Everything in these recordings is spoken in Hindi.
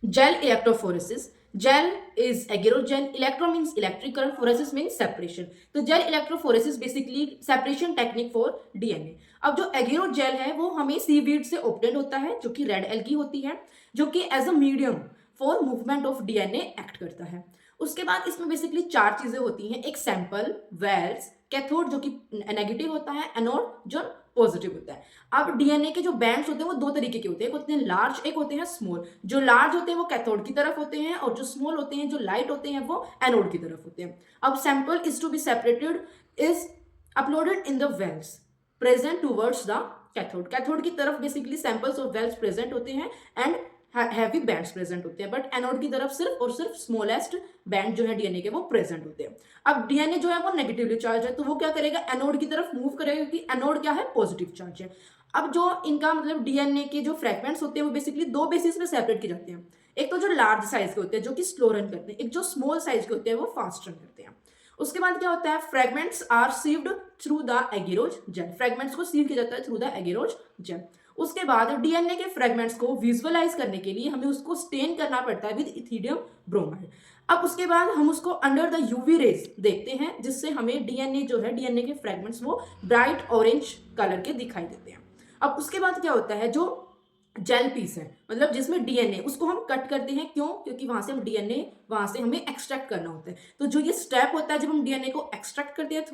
Gel electrophoresis. Gel is aerogel. Electro means electrical. Phoresis means separation. तो gel electrophoresis basically separation technique for DNA. अब जो एगेरोजेल है वो हमें सीवीड से ऑब्टेन होता है जो कि रेड एल्गी होती है, जो कि as a medium for movement of DNA act करता है। उसके बाद इसमें बेसिकली चार चीजें होती हैं, एक सैंपल, वेल्स, कैथोड जो कि नेगेटिव होता है, एनोड जो पॉजिटिव होता है। अब डीएनए के जो बैंड्स होते हैं वो दो तरीके के होते हैं, एक होते हैं लार्ज, एक होते हैं स्मॉल। जो लार्ज होते हैं वो कैथोड की तरफ होते हैं और जो स्मॉल होते हैं, जो लाइट होते हैं, वो एनोड की तरफ होते हैं। अब sample is to be separated is uploaded in the wells present towards the cathode. Cathode की तरफ basically samples of wells present होते हैं एंड हैवी बैंड्स प्रेजेंट होते हैं, बट एनोड की तरफ सिर्फ और सिर्फ स्मॉलेस्ट बैंड जो है डीएनए के वो प्रेजेंट होते हैं। अब डीएनए जो है वो नेगेटिवली चार्ज है, तो वो क्या करेगा, एनोड की तरफ मूव करेगा, क्योंकि एनोड क्या है, पॉजिटिव चार्ज है। अब जो इनका मतलब डीएनए के जो फ्रेगमेंट्स होते हैं वो बेसिकली दो बेसिस में सेपरेट किए जाते हैं। एक तो जो लार्ज साइज के होते हैं जो कि स्लो रन करते हैं, एक जो स्मॉल साइज के होते हैं वो फास्ट रन करते हैं। उसके बाद क्या होता है, fragments are sieved through the agarose gel. Fragments को सीव किया जाता है थ्रू द एगेरोज जेल। उसके बाद डीएनए के फ्रेगमेंट्स को विजुअलाइज करने के लिए हमें उसको स्टेन करना पड़ता है विद इथिडियम ब्रोमाइड। अब उसके बाद हम उसको अंडर द यूवी रेज देखते हैं, जिससे हमें डीएनए जो है, डीएनए के फ्रेगमेंट्स वो ब्राइट ऑरेंज कलर के दिखाई देते हैं। अब उसके बाद क्या होता है, जो जेल पीस है मतलब जिसमें डीएनए, उसको हम कट करते हैं, क्यों, क्योंकि वहां से हम डीएनए वहां से हमें एक्सट्रैक्ट करना होता है। तो जो ये स्टेप होता है जब हम डीएनए को एक्सट्रैक्ट करते हैं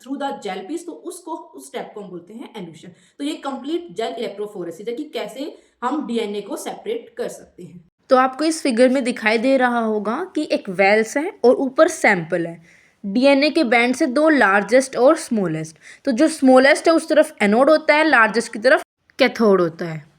थ्रू द जेल पीस, तो उस स्टेप को हम बोलते हैं एल्यूशन। तो ये कंप्लीट जेल इलेक्ट्रोफोरेसिस है कि कैसे हम डीएनए को सेपरेट कर सकते हैं। तो आपको इस फिगर में दिखाई दे रहा होगा कि एक वेल्स है और ऊपर सैंपल है। डीएनए के बैंड से दो लार्जेस्ट और स्मॉलेस्ट। तो जो स्मॉलेस्ट है उस तरफ एनोड होता है, लार्जेस्ट की तरफ कैथोड होता है।